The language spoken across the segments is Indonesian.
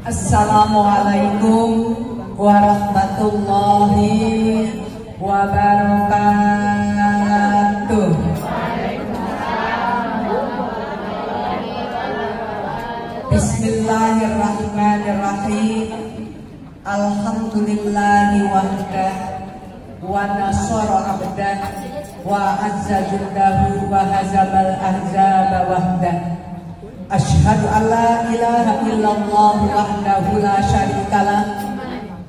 Assalamualaikum warahmatullahi wabarakatuh. Bismillahirrahmanirrahim. Alhamdulillahi wahdah wa nasara abdah wa azza jundahu wa hazabal ahzaba wahdah. Asyhadu an la ilaha illallah wahdahu la syarikalah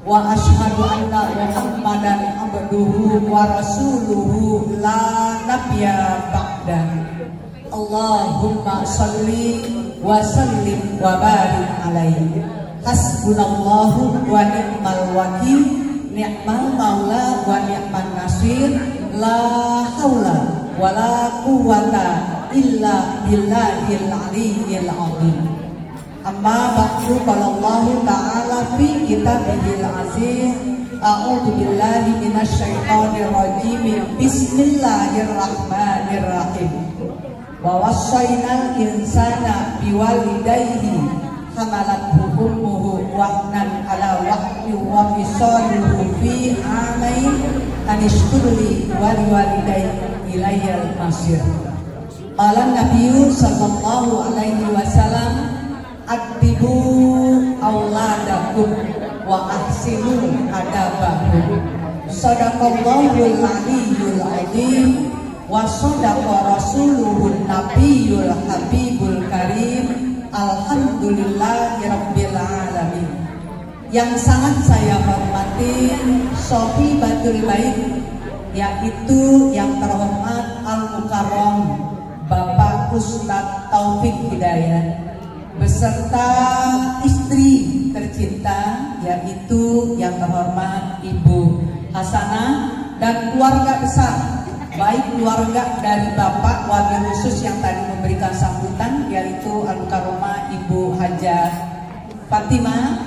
wa asyhadu anna Muhammadan abduhu wa rasuluhu la nabiyya ba'dah. Allahumma shalli wa sallim wa barik alaihi. Hasbunallahu wa ni'mal wakil, ni'mal maula wa ni'man nasir, la haula wa la quwwata illa billahil aliyyil azim. Amma ba'du, qala Allah ta'ala fi kitabihil aziz, a'udzu billahi minasy syaithanir rajim. Bismillahirrahmanirrahim. Wa wassaynal insana biwalidayhi hamalathu ummuhu wahnan ala wahni wa fisaluhu fi amain anishkurli wa liwalidayhi ilayyal masir. Qala Nabiyyu sallallahu alaihi wasallam, addibu auladakum wa ahsinu adabahum. Sadaqallahul aliyyul azim wa sadaqa rasuluhun nabiyyul habibul karim. Alhamdulillahi rabbil alamin. Yang sangat saya hormati Sohibatul Bait, yaitu yang terhormat Al-Mukarram Bapak Ustadz Taufik Hidayat beserta istri tercinta, yaitu yang terhormat Ibu Hasanah, dan keluarga besar, baik keluarga dari Bapak wabil khusus yang tadi memberikan sambutan, yaitu Al-Mukarramah Ibu Hajah Fatimah,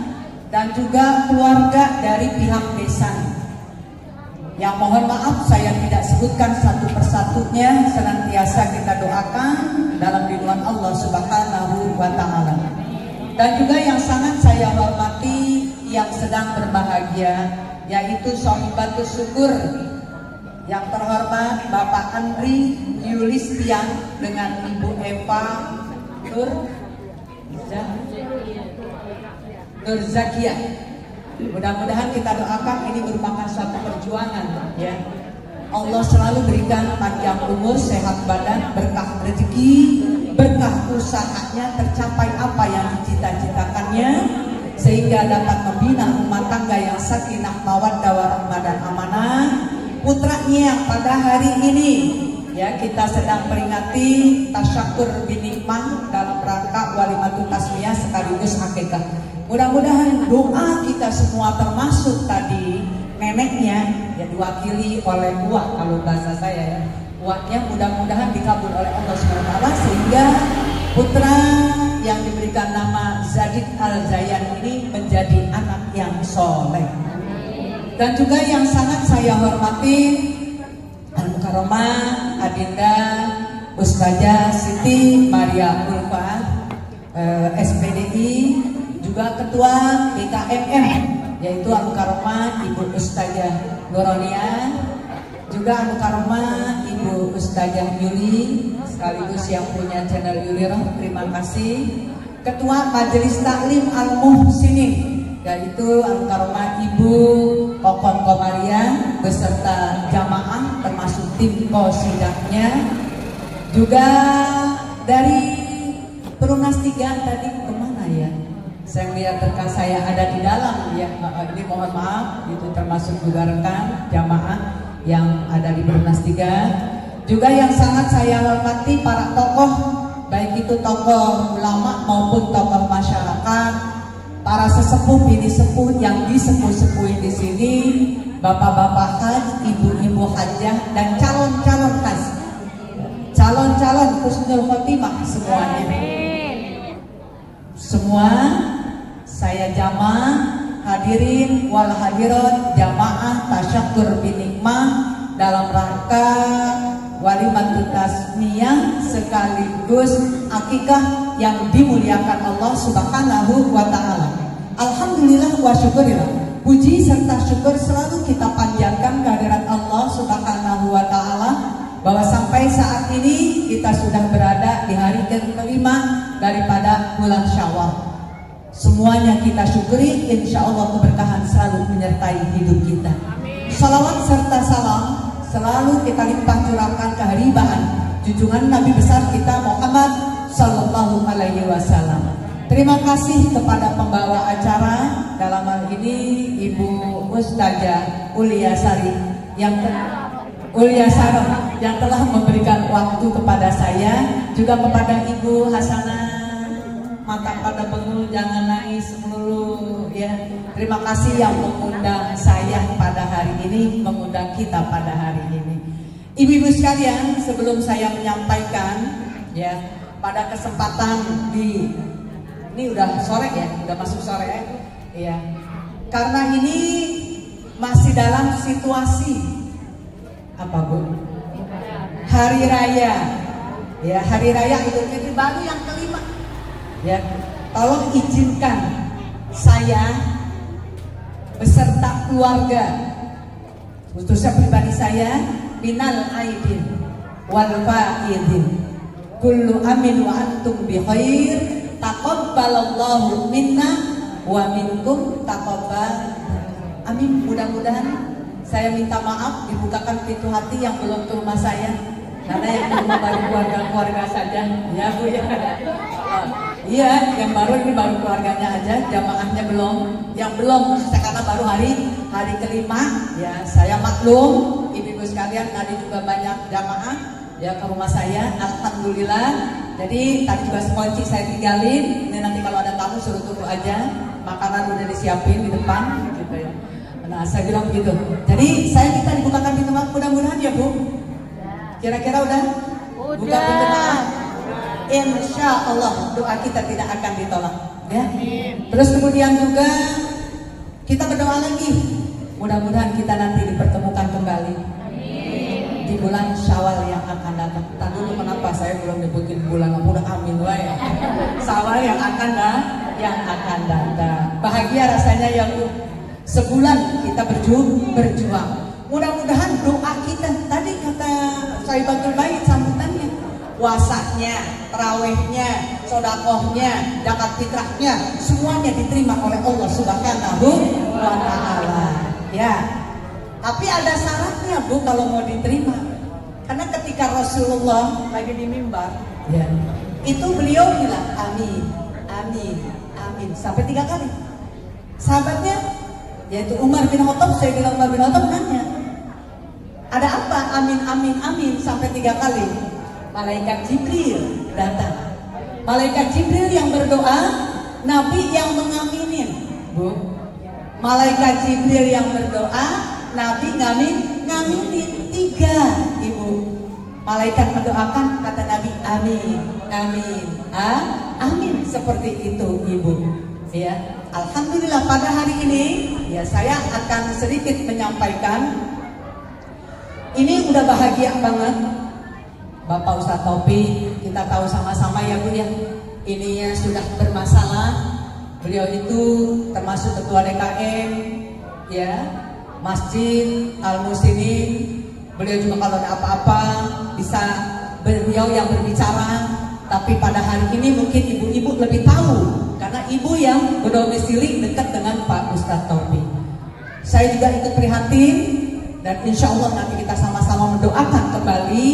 dan juga keluarga dari pihak desa. Yang mohon maaf saya tidak sebutkan satu persatunya, senantiasa kita doakan dalam ridwan Allah Subhanahu wa ta'ala. Dan juga yang sangat saya hormati yang sedang berbahagia, yaitu Sohibatul Syukur yang terhormat Bapak Andri Yulistian dengan Ibu Eva Nurzakiyah. Mudah-mudahan kita doakan ini merupakan suatu perjuangan, ya. Allah selalu berikan panjang umur, sehat badan, berkah rezeki, berkah usahanya, tercapai apa yang dicita-citakannya, sehingga dapat membina rumah tangga yang sakinah mawaddah warahmah dan amanah. Putranya yang pada hari ini, ya, kita sedang peringati tasyakur binikmah dalam rangka walimatul tasmiyah sekaligus akikah. Mudah-mudahan doa kita semua termasuk tadi neneknya yang diwakili oleh buah, kalau bahasa saya, ya, buahnya mudah-mudahan dikabul oleh Allah SWT, sehingga putra yang diberikan nama Zadid Al-Zayan ini menjadi anak yang soleh. Dan juga yang sangat saya hormati Al-Mukarramah Adinda Ustazah Siti Maria Ulfa, SPDI, juga Ketua BKMM, yaitu Al-Mukarramah Ibu Ustazah Nurania, juga Al-Mukarramah Ibu Ustazah Yuli, sekaligus yang punya channel Yuli Roh, terima kasih. Ketua Majelis Taklim Al-Muhsinin, yaitu Al-Mukarramah Ibu Kokon Komarian beserta jamaah termasuk tim kosidaknya. Juga dari Perumnas 3 tadi kemana ya? Saya melihat rekan saya ada di dalam, ya. Ini mohon maaf, itu termasuk juga rekan jamaah yang ada di Perumnas 3. Juga yang sangat saya hormati para tokoh, baik itu tokoh ulama maupun tokoh masyarakat, para sesepuh bini sepuh yang disepuh-sepuhin di sini, bapak-bapak haj, ibu-ibu hajah, dan calon-calon haj, calon-calon husnul khotimah semuanya. Semua saya jamaah hadirin wal hadirat jamaah tasyakur binikmah dalam rangka walimatul tasmiyah sekaligus akikah yang dimuliakan Allah Subhanahu wa ta'ala. Alhamdulillah wa syukurillah. Puji serta syukur selalu kita panjatkan kehadirat Allah Subhanahu wa Ta'ala, bahwa sampai saat ini kita sudah berada di hari kelima daripada bulan Syawal. Semuanya kita syukuri, insya Allah keberkahan selalu menyertai hidup kita. Salawat serta salam selalu kita limpah curahkan kehariban junjungan Nabi besar kita Muhammad Sallallahu Alaihi Wasallam. Terima kasih kepada pembawa acara, dalam hal ini Ibu Ustazah Ulia Sari yang telah memberikan waktu kepada saya, juga kepada Ibu Hasanah, mata pada bengul jangan nangis melulu ya. Terima kasih yang mengundang saya pada hari ini, mengundang kita pada hari ini. Ibu-ibu sekalian, sebelum saya menyampaikan ya, pada kesempatan ini udah sore ya, udah masuk sore ya. Karena ini masih dalam situasi apa Bu? Hari Raya. Ya, Hari Raya Idul Fitri baru yang kelima. Ya, tolong izinkan saya beserta keluarga, khususnya pribadi saya, minal aidin wal faidin, kullu amin wa antum bi khair, taqabbalallahu minna wa minkum taqabbal. Amin. Mudah-mudahan, saya minta maaf dibukakan pintu hati yang belum ke rumah saya, karena yang belum baru keluarga saja ya Bu ya. Iya, yang baru ini baru keluarganya aja, jamaahnya belum. Yang belum, karena baru hari kelima ya. Saya maklum, ibu-ibu sekalian, tadi juga banyak jamaah ya ke rumah saya, alhamdulillah. Jadi tadi juga sekunci saya tinggalin. Ini nanti kalau ada tamu suruh tunggu aja, makanan udah disiapin di depan gitu ya. Nah, saya bilang begitu. Jadi saya minta dibukakan pintu maaf, mudah-mudahan ya Bu. Kira-kira udah? Buka pintu maaf. Insya Allah doa kita tidak akan ditolak ya. Terus kemudian juga kita berdoa lagi, mudah-mudahan kita nanti dipertemukan kembali di bulan Syawal yang akan datang. Tak dulu kenapa saya belum nyebutin bulan, udah amin lah ya. Syawal yang akan datang. Bahagia rasanya ya Bu. Sebulan kita berjuang. Mudah-mudahan doa kita, tadi kata Sahibatul Bait sambutannya, puasanya, tarawehnya, sodakohnya, zakat fitrahnya, semuanya diterima oleh Allah Subhanahu wa Ta'ala. Ya, tapi ada syaratnya Bu kalau mau diterima. Karena ketika Rasulullah lagi di mimbar, ya, itu beliau bilang amin, amin, amin sampai 3 kali. Sahabatnya, yaitu Umar bin Khattab, saya bilang Umar bin Khattab nanya, ada apa amin, amin, amin sampai 3 kali? Malaikat Jibril datang. Malaikat Jibril yang berdoa, Nabi yang mengaminin Bu. Malaikat Jibril yang berdoa, Nabi ngaminin 3 Ibu. Malaikat mendoakan, kata Nabi amin, amin, amin, seperti itu Ibu ya. Alhamdulillah pada hari ini ya, saya akan sedikit menyampaikan. Ini udah bahagia banget Bapak Ustadz Taufik, kita tahu sama-sama ya Bu ya, ininya sudah bermasalah. Beliau itu termasuk ketua DKM ya, Masjid Al-Muslimin. Beliau juga kalau ada apa-apa bisa beliau yang berbicara. Tapi pada hari ini mungkin ibu-ibu lebih tahu, karena ibu yang berdomisili dekat dengan Pak Ustadz Taufik. Saya juga ikut prihatin, dan insya Allah nanti kita sama-sama mendoakan kembali.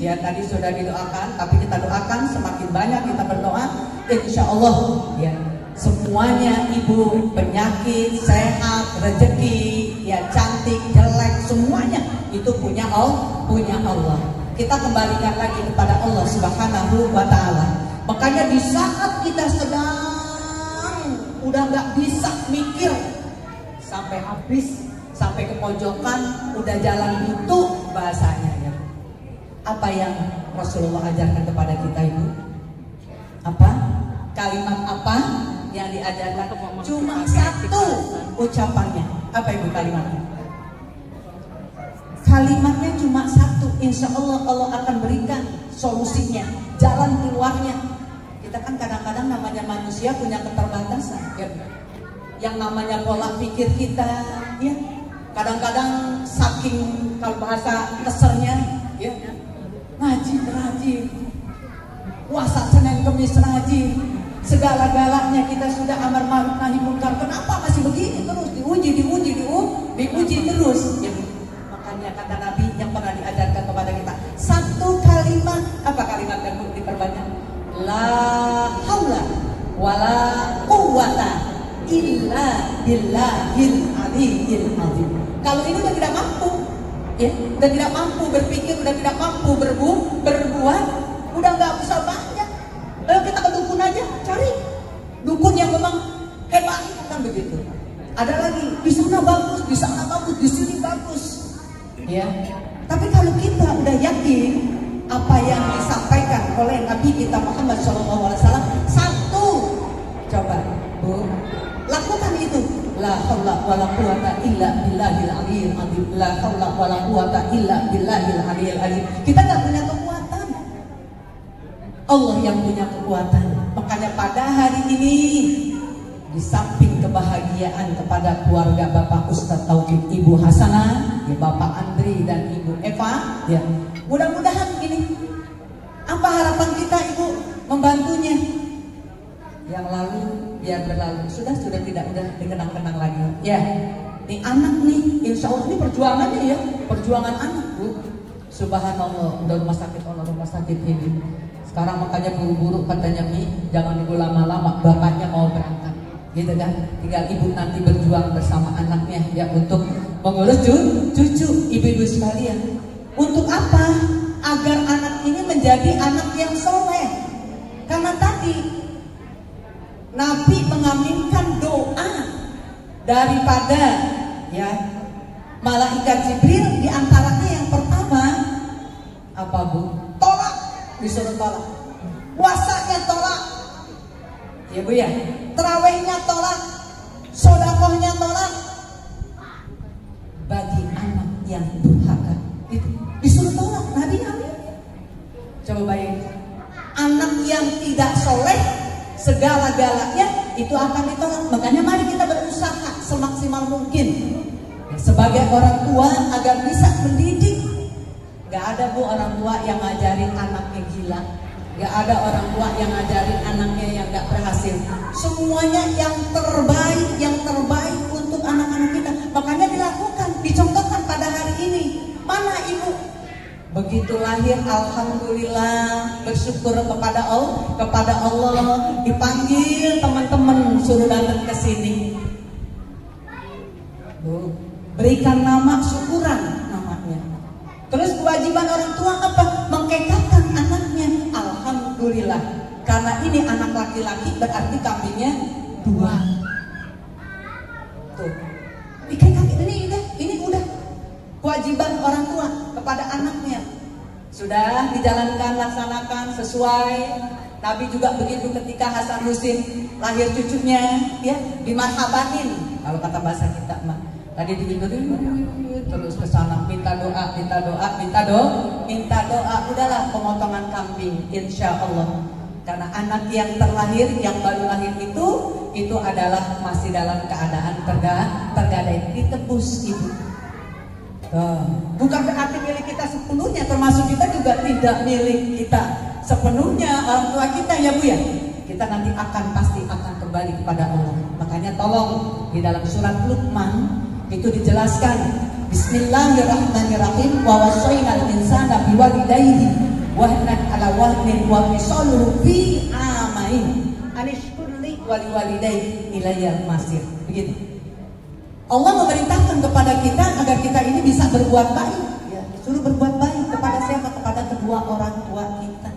Ya, tadi sudah didoakan, tapi kita doakan semakin banyak kita berdoa, insya Allah ya, semuanya Ibu, penyakit, sehat, rezeki, ya cantik, jelek, semuanya itu punya Allah. Kita kembalikan lagi kepada Allah Subhanahu wa Ta'ala. Makanya di saat kita sedang udah nggak bisa mikir sampai habis, sampai ke pojokan, udah jalan itu bahasanya ya. Apa yang Rasulullah ajarkan kepada kita Ibu? Apa? Kalimat apa yang diajarkan? Cuma satu ucapannya. Apa Ibu kalimatnya? Kalimatnya cuma satu. Insya Allah Allah akan berikan solusinya, jalan keluarnya. Kita kan kadang-kadang namanya manusia punya keterbatasan ya. yang namanya pola pikir kita, ya. Kadang-kadang saking kalau bahasa kesernya, ya, ngaji rajin, puasa Senin Kemis rajin, segala-galanya kita sudah amar ma'ruf nahi munkar. Kenapa masih begini terus? Diuji terus. Ya. Makanya kata Nabi yang pernah diajarkan kepada kita, satu kalimat, apa kalimat yang diperbanyak? La haula wala quwwata illa billahil aliyyil azim. Kalau ini udah tidak mampu, ya, udah tidak mampu berpikir, udah tidak mampu berbuat, udah nggak bisa banyak. Ayo kita ke dukun aja, cari dukun yang memang hebat, kan begitu. Ada lagi di sana bagus, di sana bagus, di sini bagus, ya. Tapi kalau kita udah yakin apa yang disampaikan oleh Nabi kita Muhammad SAW, satu, coba Bu, lakukan itu. La haula wala quwata illa billahil aliyyil azim. La haula wala quwata illa billahil aliyyil azim. Kita nggak punya kekuatan, Allah yang punya kekuatan. Makanya pada hari ini, di samping kebahagiaan kepada keluarga Bapak Ustadz Tauhid, Ibu Hasanah, ya, Bapak Andri dan Ibu Eva, ya, mudah-mudahan ini, apa harapan kita Ibu membantunya? Yang lalu biar berlalu, sudah tidak udah dikenang-kenang lagi. Ya, ini anak nih, insya Allah ini perjuangannya, ya, perjuangan anak Bu. Subhanallah, udah rumah sakit ini. Sekarang makanya buru-buru katanya Mi, jangan nunggu lama-lama, bapaknya mau berangkat, gitu kan? Tinggal ibu nanti berjuang bersama anaknya, ya, untuk mengurus cucu ibu-ibu sekalian. Untuk apa? Agar anak ini menjadi anak yang soleh. Karena tadi Nabi mengaminkan doa daripada, ya, malaikat Jibril. Diantaranya yang pertama apa Bu? Tolak, disuruh tolak. Puasanya tolak, ya Bu, ya. Terawihnya tolak, sodakohnya tolak. Bagi anak yang durhaka itu disuruh tolak. Nabi amin. Coba bayangin, anak yang tidak soleh, segala-galanya itu akan ditolak. Makanya mari kita berusaha semaksimal mungkin sebagai orang tua agar bisa mendidik. Gak ada Bu orang tua yang ngajarin anaknya gila, gak ada orang tua yang ngajarin anaknya yang gak berhasil. Semuanya yang terbaik untuk anak-anak kita. Makanya dilakukan, dicontohkan pada hari ini. Mana Ibu? Begitu lahir, alhamdulillah, bersyukur kepada Allah, dipanggil teman-teman suruh datang ke sini. Bu, berikan nama, syukuran namanya. Terus kewajiban orang tua apa? Mengkekatkan anaknya. Alhamdulillah, karena ini anak laki-laki berarti kambingnya 2. Tuh, dikekatkan, ini udah kewajiban orang tua kepada anaknya. Sudah dijalankan, laksanakan sesuai. Nabi juga begitu ketika Hasan Husin lahir cucunya, ya, dimarhabanin. Kalau kata bahasa kita mah, tadi dibimbing terus ke sana minta doa. Udahlah pemotongan kambing, insya Allah. Karena anak yang terlahir, yang baru lahir itu adalah masih dalam keadaan tergadai, ditebus Ibu. Bukan berarti milik kita sepenuhnya, termasuk kita juga tidak milik kita sepenuhnya, orang tua kita, ya Bu, ya. Kita nanti pasti akan kembali kepada Allah. Makanya tolong di dalam surat Luqman itu dijelaskan, Bismillahirrahmanirrahim, wa wasainal insana biwalidayhi wahnan ala wahnin wa fisaluhu fi amain anishkurli waliwalidayhi ilayyal masir. Begitu. Allah memerintahkan kepada kita agar kita ini bisa berbuat baik, ya. Suruh berbuat baik kepada siapa? Kepada kedua orang tua kita.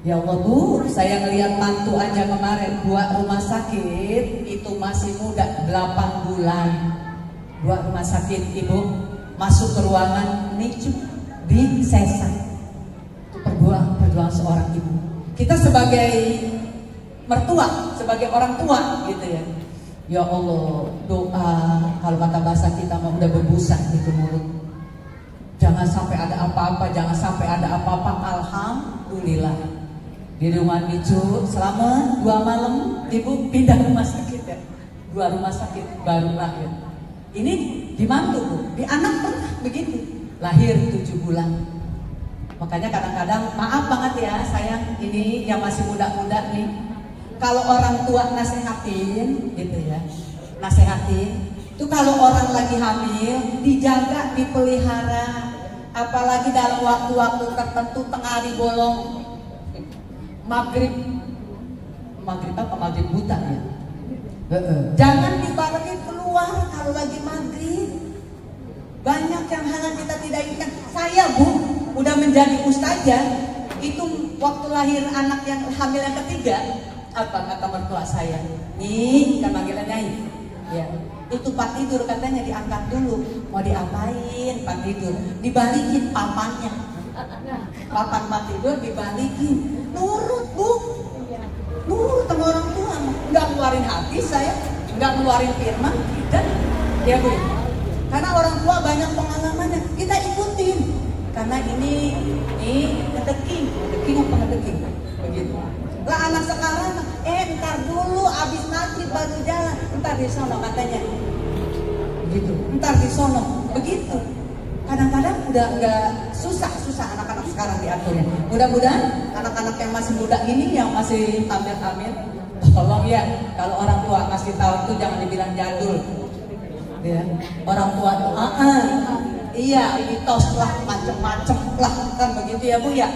Ya Allah Bu, saya ngelihat mantu aja kemarin 2 rumah sakit, itu masih muda, 8 bulan. 2 rumah sakit Ibu, masuk ke ruangan NICU, disesat. Itu perjuangan seorang ibu. Kita sebagai mertua, sebagai orang tua, gitu ya. Ya Allah, doa, kalau kata bahasa kita mah udah berbusa gitu mulut. Jangan sampai ada apa-apa, Alhamdulillah. Di rumah NICU selama 2 malam, Ibu pindah rumah sakit, ya. 2 rumah sakit baru lahir. Ini di mantu Bu, di anak pernah begitu, lahir 7 bulan. Makanya kadang-kadang maaf banget ya sayang, ini yang masih muda-muda nih, kalau orang tua nasehatin gitu ya, nasehatin itu kalau orang lagi hamil dijaga, dipelihara, apalagi dalam waktu-waktu tertentu tengah hari bolong, maghrib apa, maghrib buta ya, jangan dibarengi keluar kalau lagi maghrib. Banyak yang hal kita tidak inginkan. Saya Bu udah menjadi ustazah, itu waktu lahir anak yang hamil yang ketiga, apa kata mertua saya, nih kan panggilannya ya, itu Pak tidur katanya diangkat dulu. Mau diapain Pak tidur? Dibalikin papannya, papan Pak tidur dibalikin. Nurut Bu, nurut sama orang tua, nggak keluarin hati saya, nggak keluarin firman, dan ya Bu, karena orang tua banyak pengalamannya, kita ikutin. Karena ini ngedeking apa ngedeking begitu. Lah anak sekarang, ntar dulu abis maghrib baru jalan, ntar di sono katanya, begitu. Ntar di sono, begitu. Kadang-kadang udah nggak susah anak-anak sekarang diaturnya. Mudah-mudahan anak-anak yang masih muda ini, yang masih amil-amil, tolong ya, kalau orang tua kasih tahu itu jangan dibilang jadul. Ya, orang tua tuh, iya mitos lah, macem-macem lah, kan begitu ya Bu ya.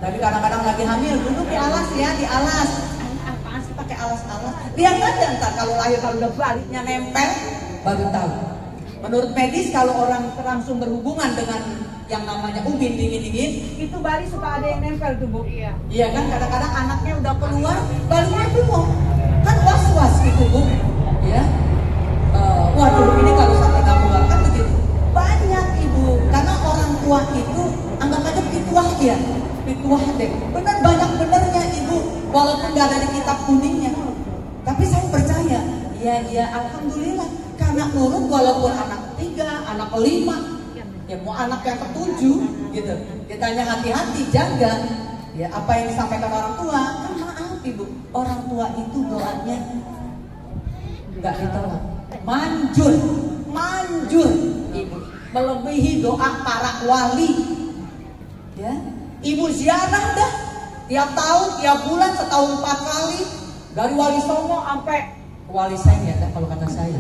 Tapi kadang-kadang lagi hamil duduk di alas ya, di alas. Apaan sih pakai alas-alas? Lihat aja ntar kalau lahir, kalau udah baliknya nempel baru tahu. Menurut medis kalau orang langsung berhubungan dengan yang namanya ubin dingin-dingin, itu balik suka ada yang nempel tuh Bu. Iya kan, kadang-kadang anaknya udah keluar, baliknya belum. Kan was-was gitu Bu. Ya. Waduh, ini kalau sampai nggak keluar kan begitu. Banyak Ibu, karena orang tua itu anggap aja pituah ya, pituah deh. Benar, banyak benernya Ibu, walaupun nggak ada di kitab kuningnya. Tapi saya percaya, ya alhamdulillah, karena nurut walaupun anak ketiga, anak kelima, ya mau anak yang ketujuh gitu. Ditanya hati-hati, jaga. Ya apa yang disampaikan orang tua, kan maaf Ibu, orang tua itu doanya nggak ditolak. Manjur Ibu, melebihi doa para wali. Ya, Ibu ziarah dah tiap tahun, tiap bulan, setahun 4 kali, dari Wali Songo sampai Wali Seng ya kalau kata saya.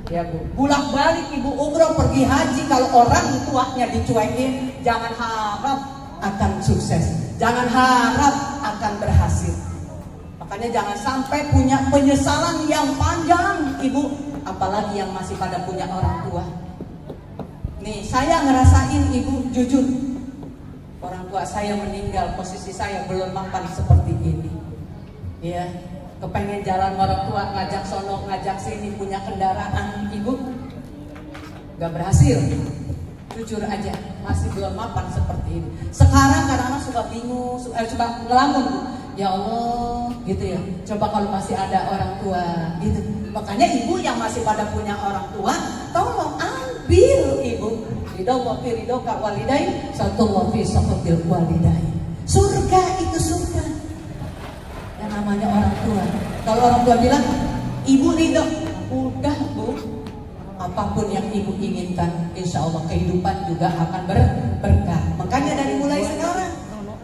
Ya Bu, bolak balik Ibu umroh, pergi haji. Kalau orang tuanya dicuekin, jangan harap akan sukses, jangan harap akan berhasil. Makanya jangan sampai punya penyesalan yang panjang Ibu, apalagi yang masih pada punya orang tua. Nih saya ngerasain Ibu, jujur, orang tua saya meninggal, posisi saya belum mapan seperti ini. Ya, kepengen jalan orang tua, ngajak sono, ngajak sini, punya kendaraan Ibu, gak berhasil. Jujur aja, masih belum mapan seperti ini. Sekarang kadang-kadang suka bingung, suka ngelamun Bu. Ya Allah, gitu ya. Coba kalau masih ada orang tua, gitu. Makanya Ibu yang masih pada punya orang tua, tolong ambil Ibu. Ridho fi ridhoka walidai, satullah fi sakhatil walidai. Surga itu surga. Yang namanya orang tua. Kalau orang tua bilang, Ibu ridho, udah Bu. Apapun yang Ibu inginkan, insya Allah kehidupan juga akan berkah. Makanya dari mulai sekarang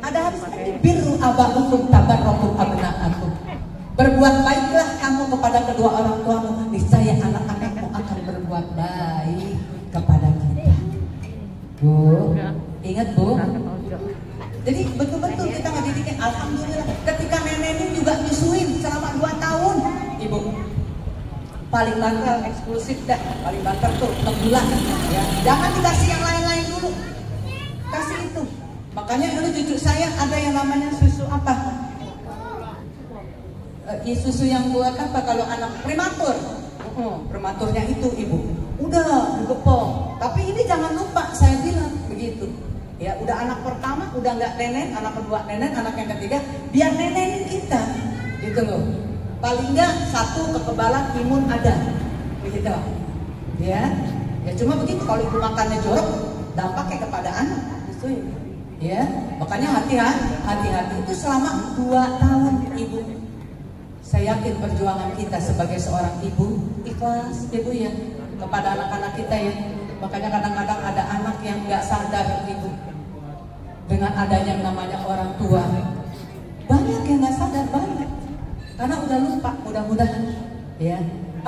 ada hadisnya, birru aba'ukum tabarrakum abna'akum. Berbuat baiklah kamu kepada kedua orang tuamu, niscaya anak-anakmu akan berbuat baik kepada kita. Bu, ingat Bu. Jadi betul-betul kita ngedidiknya. Alhamdulillah, ketika nenek juga nyusuin selama 2 tahun, Ibu. Paling banter eksklusif dah, paling banter tuh 6 bulan. Ya, jangan dikasih yang lain-lain dulu, kasih itu. Makanya dulu cucu saya ada yang namanya susu apa? Susu yang buat apa kalau anak prematur? Prematurnya itu Ibu. Udah digepok. Tapi ini jangan lupa saya bilang begitu. Ya udah anak pertama udah nggak nenek, anak kedua nenek, anak yang ketiga biar nenenin kita. Gitu loh. Paling nggak 1 kekebalan imun ada. Begitu. Ya cuma begitu. Kalau Ibu makannya jorok, dampaknya kepada anak. Itu ya, makanya hati-hati itu selama 2 tahun Ibu. Saya yakin perjuangan kita sebagai seorang ibu ikhlas, ibu ya, kepada anak-anak kita ya. Makanya kadang-kadang ada anak yang nggak sadar ibu dengan adanya yang namanya orang tua. Banyak yang nggak sadar, banyak. Karena udah lupa, mudah-mudahan ya.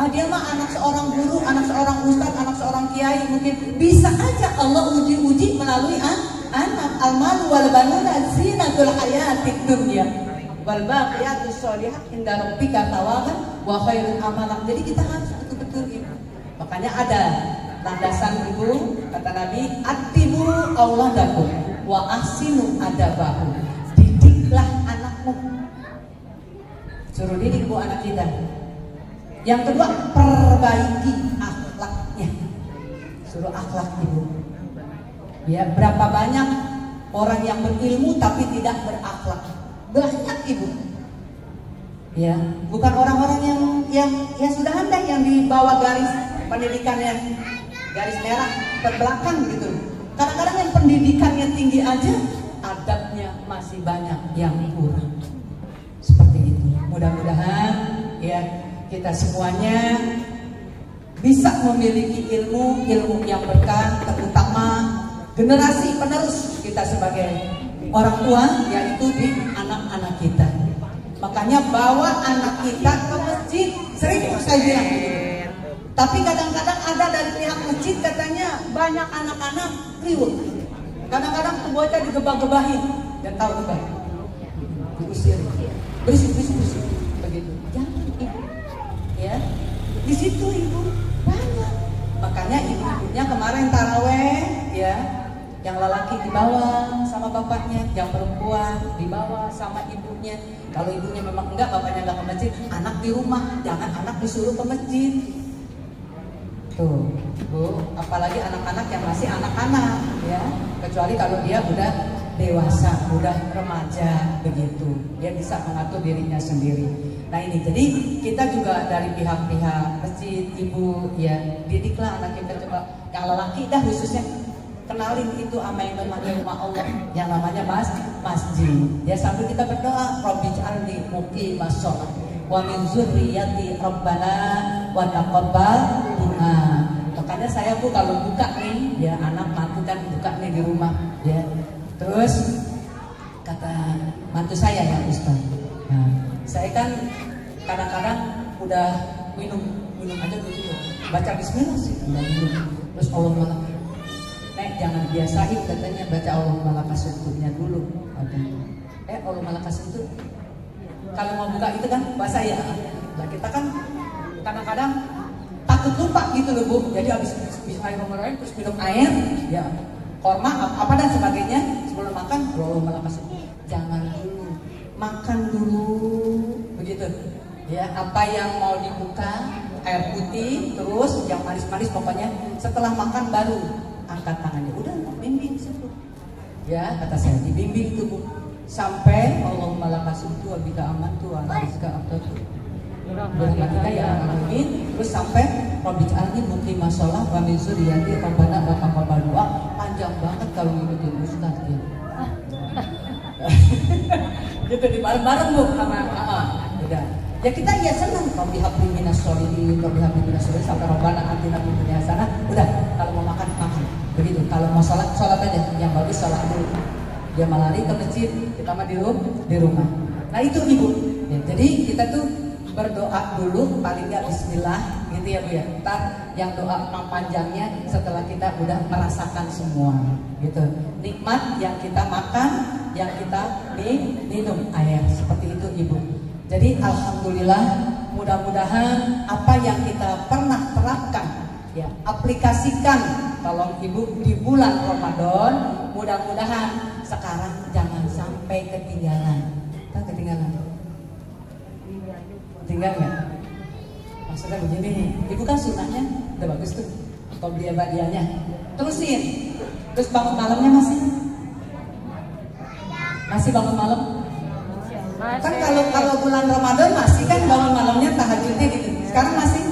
Dia mah anak seorang guru, anak seorang ustadz, anak seorang kiai, mungkin bisa aja Allah uji-uji melalui anak. Al-malu wal banuna zinatul hayatid dunya wal baqiyatus sholihat inda rabbika thawaban wa khairul amalan. Jadi kita harus betul-betul ibu. Makanya ada landasan ibu, kata Nabi, atibu auladakum wa ahsinu adabahu. Didiklah anakmu. Suruh didik bu anak kita. Yang kedua, perbaiki akhlaknya. Suruh akhlak ibu. Ya, berapa banyak orang yang berilmu tapi tidak berakhlak? Banyak ibu. Ya, bukan orang-orang yang sudah handai, yang di bawah garis pendidikannya garis merah terbelakang gitu. Kadang-kadang yang pendidikannya tinggi aja, adabnya masih banyak yang kurang. Seperti itu. Mudah-mudahan ya kita semuanya bisa memiliki ilmu yang berkah, terutama generasi penerus kita sebagai orang tua, yaitu di anak-anak kita. Makanya bawa anak kita ke masjid, sering saya bilang gitu. Tapi kadang-kadang ada dari pihak masjid katanya banyak anak-anak riweuh. Kadang-kadang tuh bocah digebah-gebahin, dan tahu gebah, diusir, berisik begitu. Jangan ibu, ya di situ ibu banyak. Makanya ibunya kemarin taraweh, ya, yang lelaki dibawa sama bapaknya, yang perempuan dibawa sama ibunya. Kalau ibunya memang enggak, bapaknya enggak ke masjid, anak di rumah, jangan anak disuruh ke masjid. Tuh, bu, apalagi anak-anak yang masih anak-anak, ya, kecuali kalau dia udah dewasa, udah remaja, begitu, dia bisa mengatur dirinya sendiri. Nah ini, jadi kita juga dari pihak-pihak masjid, ibu, ya, didiklah anak kita. Coba yang lelaki dah khususnya, kenalin itu sama yang namanya rumah Allah, yang namanya masjid. Ya, sambil kita berdoa, Rabbij'alni muqimas shalah wa min dzurriyyati rabbana wa taqabbal du'a. Makanya saya bu kalau buka nih, ya anak mantu kan buka nih di rumah, ya. Terus kata mantu saya ya Ustaz, nah, saya kan kadang-kadang udah minum aja dulu, baca Bismillah sih, udah minum. Terus Allah malah, Nek jangan biasain katanya baca Allah malah kasuntunya dulu. Allah malah kasuntuh. Kalau mau buka itu kan bahasa ya. Nah kita kan kadang-kadang takut lupa gitu loh bu. Jadi habis Bismillahirrahmanirrahim terus minum air, ya korma apa dan sebagainya, sebelum makan Allah malah kasuntuh. Jangan dulu, makan dulu, begitu. Ya apa yang mau dibuka, air putih, terus yang manis-manis pokoknya setelah makan baru angkat tangannya, udah bimbing situ. Ya kata saya dibimbing itu bu, sampai Allahumma lakasumtu wa bika amantu wa rizqa abdatu berahmatika ya alamin. Terus sampai Rabbij'alni muqimas shalah wa min dzurriyyati rabbana wa taqabbal du'a. Panjang banget kalau ngikutin Ustaz ya. Gitu di bareng-bareng bu sama udah. Ya kita ya senang Rabbi habli minas sholihin, Rabbi habli minas sholihin sampai Rabbana atina fid dunya hasanah. Udah, kalau mau makan begitu. Kalau mau sholat aja, yang bagus sholat dulu. Dia malah lari ke masjid, kita mah di rumah. Nah itu ibu. Ya, jadi kita tuh berdoa dulu, paling nggak Bismillah, gitu ya bu ya. Ntar yang doa panjangnya setelah kita udah merasakan semua, gitu. Nikmat yang kita makan, yang kita minum air, seperti itu ibu. Jadi alhamdulillah, mudah-mudahan apa yang kita pernah terapkan, ya aplikasikan kalau ibu di bulan Ramadan, mudah-mudahan sekarang jangan sampai ketinggalan. Ketinggalan nggak? Maksudnya begini, ibu kan sunahnya udah bagus tuh, qobliyah ba'diyahnya terusin. Terus bangun malamnya masih bangun malam? Kan kalau bulan Ramadan masih kan bangun malamnya tahajudnya gitu. Sekarang masih.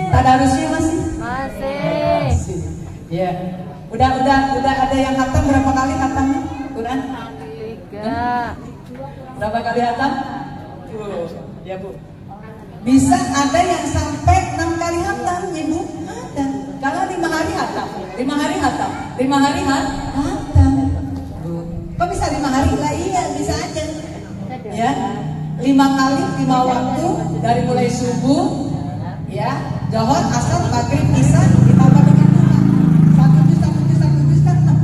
Tadarusnya masih. Ya. Udah ada yang khatam berapa kali khatamnya Quran? 3. Berapa kali khatam? Ya Bu. Bisa ada yang sampai 6 kali hatam ya Bu. Ada. Kalau 5 hari hatam, 5 hari hatam, 5 hari hatam. Kok bisa 5 hari? Lah iya bisa aja. Ya, 5 kali 5 waktu dari mulai subuh, ya, Zohor, asar, maghrib, isya ditambah dengan duha. 1 juz kan 6.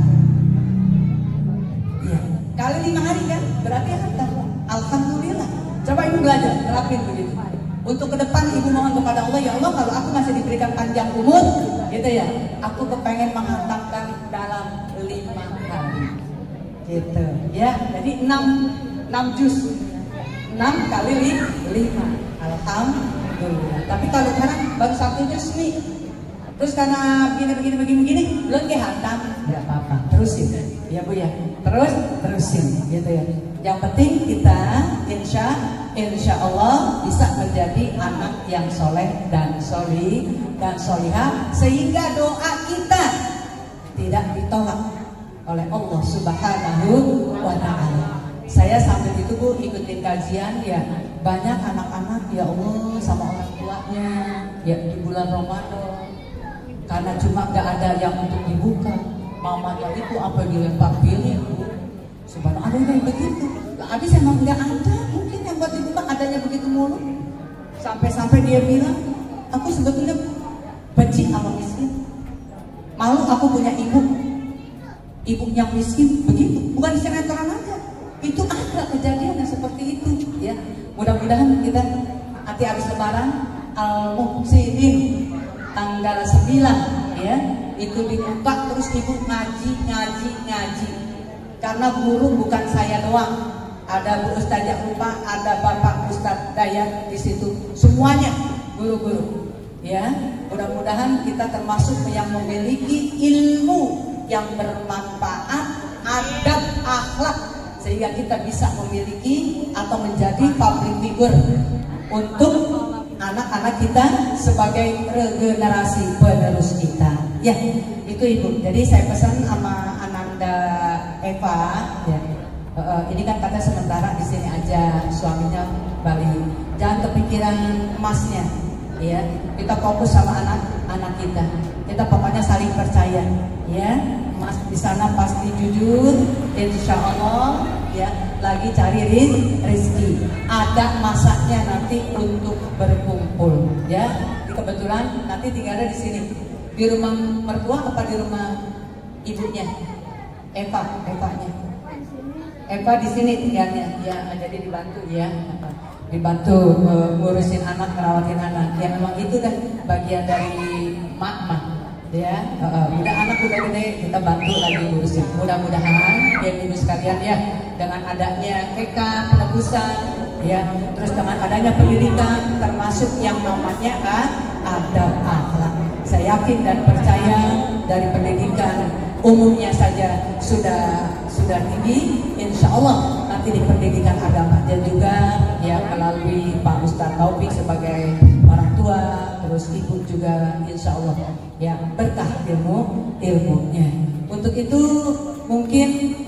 Ya, kali 5 hari kan berarti hatam. Alhamdulillah. Coba ibu belajar terapin begitu. Untuk ke depan ibu mohon kepada Allah, ya Allah kalau aku masih diberikan panjang umur, gitu ya, aku kepengen menghatamkan dalam 5 hari, gitu ya. Jadi 6 juz, 6 kali 5, alhamdulillah. Tapi kalau sekarang baru 1 juz nih, terus karena begini belum ke hatam, nggak apa-apa, terusin ya Bu ya, terusin gitu ya. Yang penting kita insya Allah bisa menjadi anak yang soleh dan solihah, sehingga doa kita tidak ditolak oleh Allah Subhanahu wa Ta'ala. Saya sambil itu Bu ikutin kajian ya, banyak anak-anak ya Allah sama orang tuanya ya di bulan Ramadan, karena cuma nggak ada yang untuk dibuka, mamanya itu apa dilempar piring Bu. Subhanallah, ada yang begitu. Habis emang nggak ada, mungkin yang buat dibuka adanya begitu mulu. Sampai dia bilang, aku sebetulnya benci sama miskin. Malu aku punya ibu yang miskin, begitu. Bukan sinetron aja, itu ada kejadian yang seperti itu. Ya, mudah-mudahan kita nanti habis Lebaran Al-Muhsinin tanggal 9 ya, itu dibuka terus ibu ngaji. Karena guru bukan saya doang, ada Bu Ustazah Lupa, ada Bapak Ustadz Dayat di situ, semuanya guru-guru. Ya, mudah-mudahan kita termasuk yang memiliki ilmu yang bermanfaat, adab, akhlak, sehingga kita bisa memiliki atau menjadi public figure untuk anak-anak kita sebagai regenerasi penerus kita. Ya, itu Ibu. Jadi saya pesan sama Ananda Eva, ya, ini kan kata sementara di sini aja, suaminya balik. Jangan kepikiran emasnya, ya. Kita fokus sama anak-anak kita. Kita pokoknya saling percaya, ya. Mas di sana pasti jujur, insya Allah, ya. Lagi cari rezeki. Ada masaknya nanti untuk berkumpul, ya. Kebetulan nanti tinggalnya di sini, di rumah mertua apa di rumah ibunya? Evanya. Eva di sini tinggalnya, ya. Jadi dibantu ya, dibantu ngurusin anak, ngerawatin anak. Ya memang itu kan bagian dari mak, ya. Udah anak udah gede, kita bantu lagi ngurusin. Mudah-mudahan ya ibu sekalian ya, dengan adanya TK penebusan, ya, terus dengan adanya pendidikan, termasuk yang namanya adab akhlak. Saya yakin dan percaya dari pendidikan umumnya saja sudah tinggi, insya Allah nanti di pendidikan agama dan juga ya melalui Pak Ustadz Taufik sebagai orang tua, terus ibu juga insya Allah ya berkah ilmunya. Untuk itu mungkin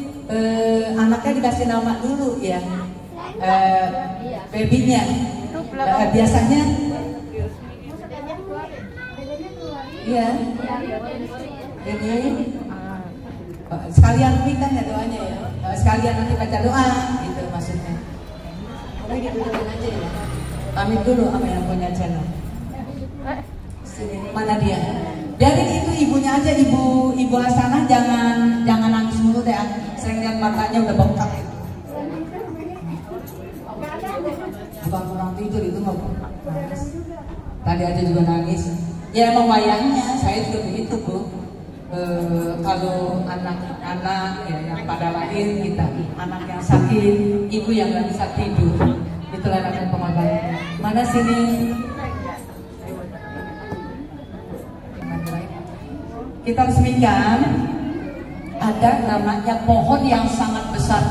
anaknya dikasih nama dulu ya, babynya. Biasanya iya ini sekalian ini kan ya doanya ya, sekalian nanti baca doa gitu maksudnya. Udah gitu aja ya, pamit dulu sama yang punya channel. Sini, mana dia? Biarin itu ibunya aja, ibu Hasanah, jangan nangis mulu deh, sering lihat matanya udah bengkak itu. Bukan kurang tidur itu nggak nangis. Tadi aja juga nangis. Ya emang wayangnya, saya juga begitu Bu. Kalau anak-anak ya, yang pada lahir kita, anak yang sakit, ibu yang nggak bisa tidur, itulah namanya pengorbanan. Mana sini? Kita resmikan ada namanya pohon yang sangat besar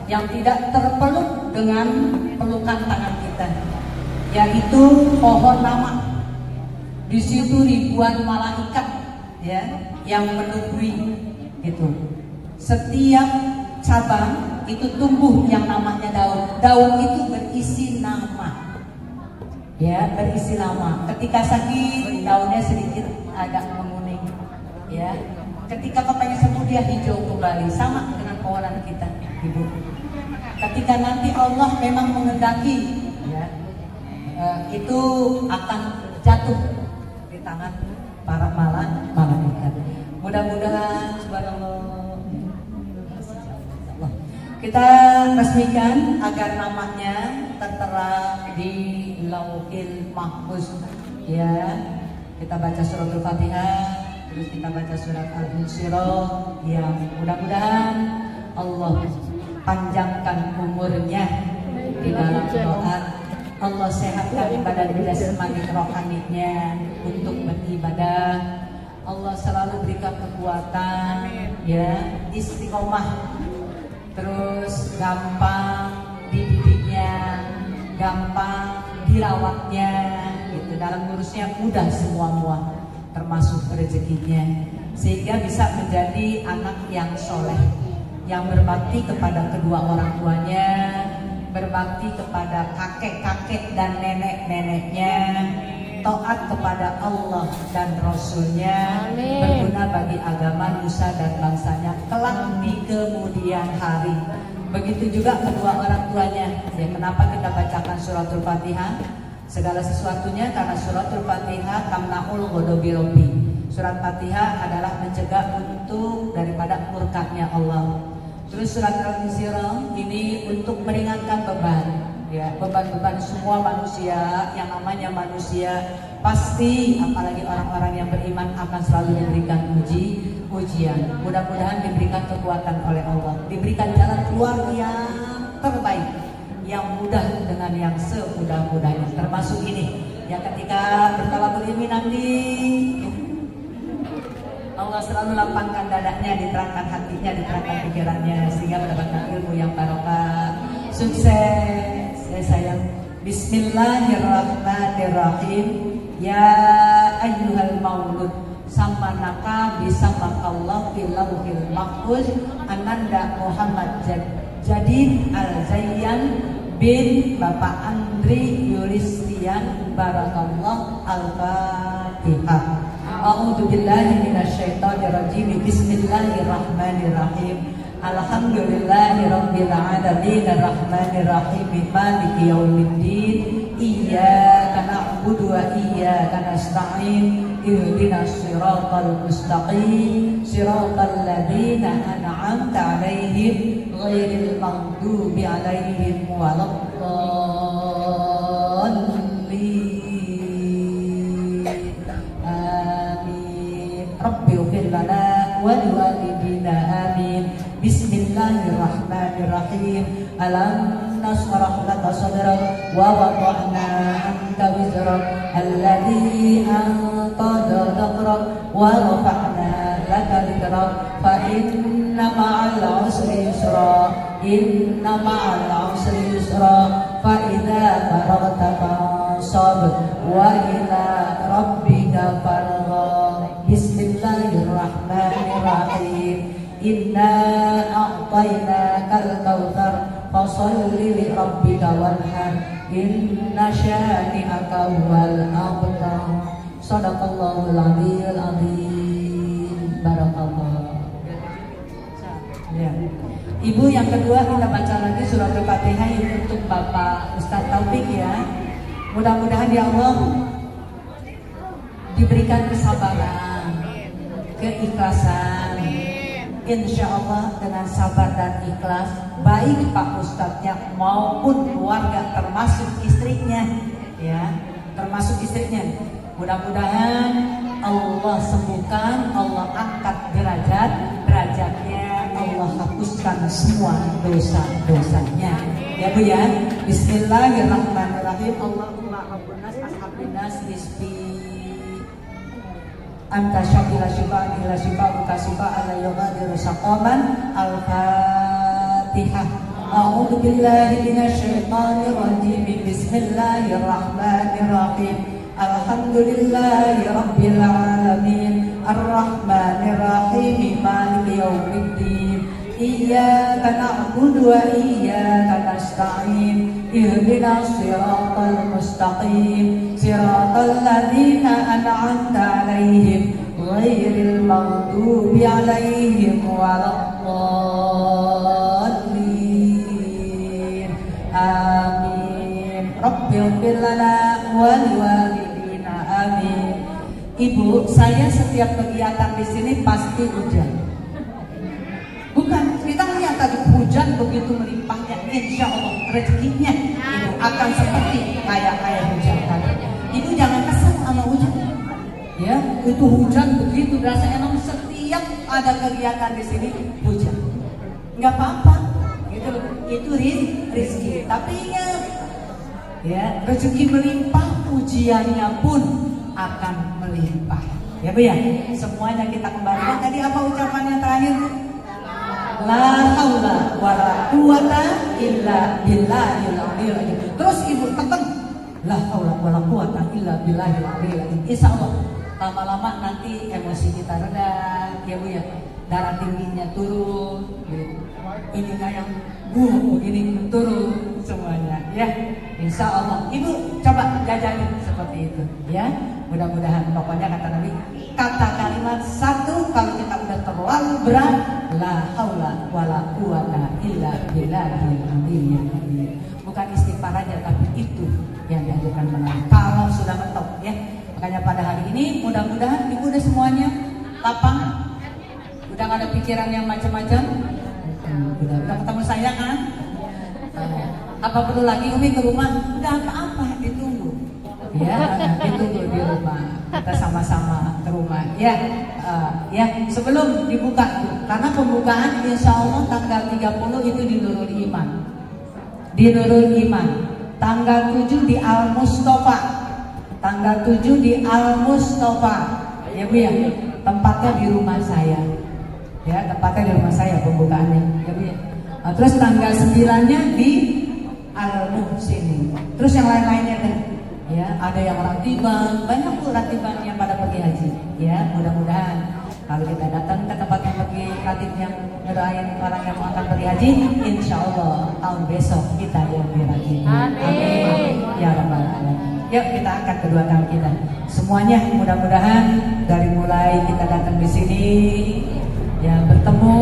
yang tidak terpeluk dengan pelukan tangan kita, yaitu pohon nama. Di situ ribuan malaikat ya yang menunggui gitu. Setiap cabang itu tumbuh yang namanya daun. Daun itu berisi nama, ya, berisi nama. Ketika sakit, daunnya sedikit agak menguning, ya. Ketika papanya sembuh, dia hijau kembali, sama dengan kawalan kita, Ibu. Ketika nanti Allah memang mengendaki, ya, itu akan jatuh di tangan para malaikat. Mudah-mudahan subhanallah kita resmikan agar namanya tertera di Lauhil Mahfuz, ya. Kita baca suratul Fatihah, terus kita baca surat Al-Insyirah, yang mudah-mudahan Allah panjangkan umurnya di dalam doa. Allah sehatkan badan jasmani rohaninya untuk beribadah. Allah selalu berikan kekuatan, ya, istiqomah. Terus gampang dididiknya, gampang dirawatnya, gitu. Dalam ngurusnya mudah semua, termasuk rezekinya, sehingga bisa menjadi anak yang soleh, yang berbakti kepada kedua orang tuanya, berbakti kepada kakek-kakek dan nenek-neneknya, taat kepada Allah dan Rasulnya, berguna bagi agama, nusa dan bangsanya kelak di kemudian hari. Begitu juga kedua orang tuanya. Ya, kenapa kita bacakan suratul Fatihah? Segala sesuatunya karena suratul Fatihah tamnaul ghadabi rabbi. Surat Fatihah adalah mencegah untuk daripada murkanya Allah. Terus surat Al-Insyirah ini untuk meringankan beban, ya, beban-beban semua manusia. Yang namanya manusia pasti, apalagi orang-orang yang beriman, akan selalu diberikan ujian. Mudah-mudahan diberikan kekuatan oleh Allah, diberikan jalan keluar yang terbaik, yang mudah dengan yang semudah-mudahnya. Termasuk ini, ya, ketika bertawakal ini nanti Allah selalu lapangkan dadanya, diterangkan hatinya, diterangkan pikirannya, sehingga mendapatkan ilmu yang barokah. Sukses, saya sayang. Bismillahirrahmanirrahim. Ya ayyuhal maulud sammanaka bisamakallah fil lauhil mahfuz Ananda Muhammad Jadid Al-Zayyan bin Bapak Andri Yulistian Barakallah. Al-Fatihah. A'udzu billahi minasyaitonir rajim. Bismillahirrahmanirrahim. Alhamdulillahirabbil alamin arrahmanir rahim maliki yaumiddin. Iyyaka na'budu wa iyyaka nasta'in. Ihdinas siratal mustaqim. Siratal ladzina an'amta 'alaihim ghairil maghdubi 'alaihim waladdallin. Rabbighfir lana wa liwalidina amin. Bismillahirrahmanirrahim. Alam nashrah laka sadrak wa wada'na anka wizrak alladzi anqadha dhahrak wa rafa'na laka dhikrak fa inna ma'al usri yusra inna ma'al usri yusra fa idza faraghta fansab wa ila rabbika farghab. Bismillahirrahmanirrahim. Inna a'tainakal kautsar fasholli li rabbika wanhar inna syani'aka huwal abtar. Shadaqallahul aliyyil azim. Barakallah. Ya. Ibu, yang kedua kita baca lagi surat Al-Fatihah ini untuk Bapak Ustadz Taufik, ya. Mudah-mudahan ya Allah diberikan kesabaran, keikhlasan. Insya Allah dengan sabar dan ikhlas, baik Pak Ustadznya maupun keluarga, termasuk istrinya, ya, termasuk istrinya. Mudah-mudahan Allah sembuhkan, Allah angkat derajatnya, Allah hapuskan semua dosa-dosanya. Ya Bu, ya. Bismillahirrahmanirrahim. Allahumma rabbun nas ashabin nas isfi anta syafila syifa ila syifa buka syifa ala yughadiru saqaman. Al-Fatihah. A'udzu billahi minasyaitonir rajim. Bismillahirrahmanirrahim. Alhamdulillahi rabbil alamin arrahmanir rahim maliki yaumiddin Iyyaka na'budu wa iyyaka nasta'in. Ihdinas siratal mustaqim. Siratal ladzina an'amta 'alaihim ghairil maghdubi 'alaihim waladdallin. Amin. Rabbighfir lana wa liwalidina. Amin. Ibu, saya setiap kegiatan di sini pasti hujan. Bukan, kita lihat tadi hujan begitu melimpahnya, insya Allah rezekinya ibu akan seperti kayak hujan tadi. Ibu jangan kesal sama hujan. Ya, itu hujan begitu rasanya, namun setiap ada kegiatan di sini hujan. Nggak apa-apa, gitu loh. Itu rezeki. Tapi ingat, ya rezeki melimpah, ujiannya pun akan melimpah. Ya Bu ya, semuanya kita kembalikan. Tadi apa ucapannya terakhir? La haula wala quwata illa billahil aliyil azim. Terus ibu tekan, la haula wala quwata illa billahil aliyil azim. Insyaallah lama-lama nanti emosi kita reda, ya Bu ya. Darah tingginya turun, gitu. Ininya yang ini turun semuanya, ya. Insyaallah. Ibu coba jajalin seperti itu, ya. Mudah-mudahan pokoknya kata Nabi, kata kalimat satu kalau kita udah terlalu berat, la haula wala quwata illa billahil aliyyil azim. Bukan istighfar aja, tapi itu yang diajarkan menang. Kalau sudah mentok, ya. Makanya pada hari ini mudah-mudahan ibu udah semuanya lapang, udah gak ada pikiran yang macam-macam. Udah ketemu saya kan? Apa perlu lagi Umi ke rumah? Enggak apa-apa, ditunggu. Ya, ditunggu di rumah. Kita sama-sama ke rumah. Ya, ya sebelum dibuka, karena pembukaan insya Allah tanggal 30 itu di Nurul Iman. Di Nurul Iman. Tanggal 7 di Al Mustafa. Tanggal 7 di Al Mustafa. Ya Bu ya, tempatnya di rumah saya. Ya, tempatnya di rumah saya pembukaannya. Ya Bu ya. Terus tanggal 9-nya di Al Muhsinin. Terus yang lain-lainnya deh. Ya, ada yang ratiban, banyak tuh ratiban yang pada pergi haji. Ya, mudah-mudahan kalau kita datang ke tempat yang pergi ratib yang ngerayain orang yang akan pergi haji, insya Allah tahun besok kita yang dirajin. Amin. Ya Rabbal Alamin. Yuk kita angkat kedua tangan kita. Semuanya mudah-mudahan dari mulai kita datang di sini, ya bertemu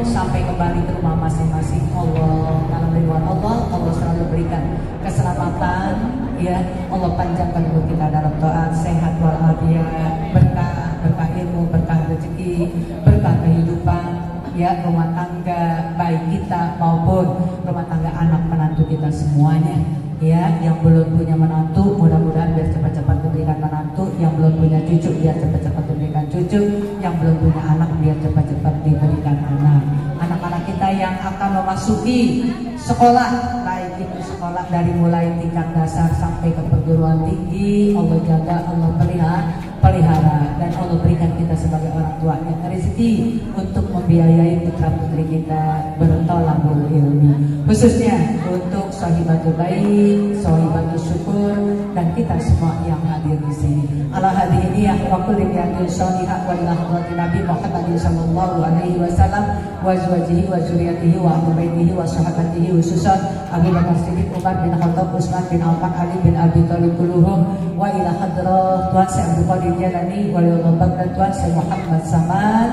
sampai kembali ke rumah masing-masing. Allah dalam ridwan Allah selalu berikan keselamatan. Ya Allah panjangkan umur kita dalam taat, sehat walafiat, berkah ilmu, berkah rezeki, berkah kehidupan, ya rumah tangga baik kita maupun rumah tangga anak menantu kita semuanya. Ya, yang belum punya menantu mudah-mudahan biar cepat-cepat diberikan menantu, yang belum punya cucu biar cepat-cepat diberikan cucu, yang belum punya anak biar cepat-cepat diberikan anak. Anak-anak kita yang akan memasuki sekolah, baik itu sekolah dari mulai tingkat dasar sampai ke perguruan tinggi, Allah jaga, Allah pelihara, dan Allah berikan kita sebagai orang tua yang rezeki untuk membiayai putra putri kita bertolabul ilmi, khususnya untuk sahibatul baik, sahibatul syukur, dan kita semua yang hadir di sini. Ala hadiniyah wa kulli bi'adil sholihah wa ila hadratin Nabi Muhammad sallallahu alaihi wasallam wa azwajihi wa zurriyyatihi wa ahli baitihi wa sahabatihi khususan Abu Bakar Siddiq, Umar bin Khattab, Utsman bin Affan, Ali bin Abi Thalib kulluhum wa ila hadrat Tuan Syekh Abdul Qadir Jalani wa ila Baghdad Tuan Syekh Muhammad Saman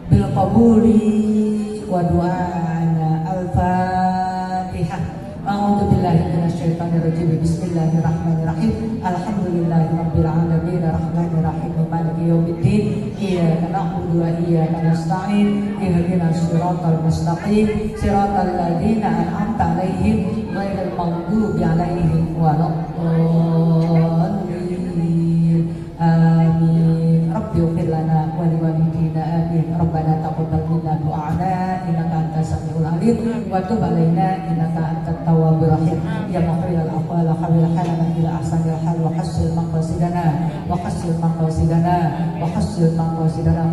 bil qabuli wa du'ana al-Fatihah. A'udzu billahi minasyaitonir rajim. Bismillahirrahmanirrahim. Alhamdulillahirabbil alamin arrahmanir rahim maliki yaumiddin. Iyyaka na'budu wa iyyaka nasta'in. Ihdinas siratal mustaqim. Siratal ladzina an'amta 'alaihim ghairil maghdubi 'alaihim waladdallin. Amin. Rabbi ighfir lana wa liwalidina amin. Rabbana taqabbal minna du'ana innaka antas samiul alim wa tub 'alaina innaka antat tawwabur rahim. Ya mukhrijal aqwal khabil halana ila ahsanil hal wa hassil maqasidana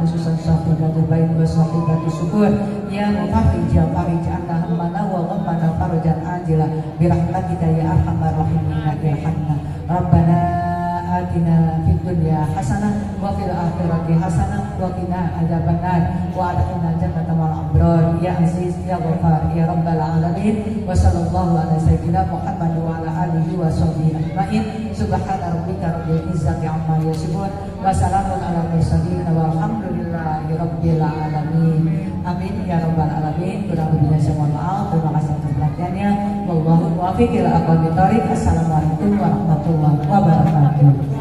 khususan sahibatul bait wa sahibatul syukur. Ya mufarrij ya farij anna hammana wa ghammana farajan ajila bi rahmatika ya arhamar rahimin irhamna. Rabbana atina fid dunya hasanah wa fil akhirati hasanah wa qina adzabannar wa adkhilna jannata ma'al abrar ya aziz ya ghafar ya rabbal alamin. Wa sallallahu ala sayyidina Muhammad wa ala alihi wa sahbihi ajmain. Subhana rabbika rabbil izzati amma yasifun wa salamun ala mursalin walhamdulillahi rabbil alamin. Amin ya rabbal alamin. Kurang lebihnya saya mohon maaf. Terima kasih atas perhatiannya. Wallahu muwaffiq ila aqwamit thoriq. Assalamualaikum warahmatullahi wabarakatuh.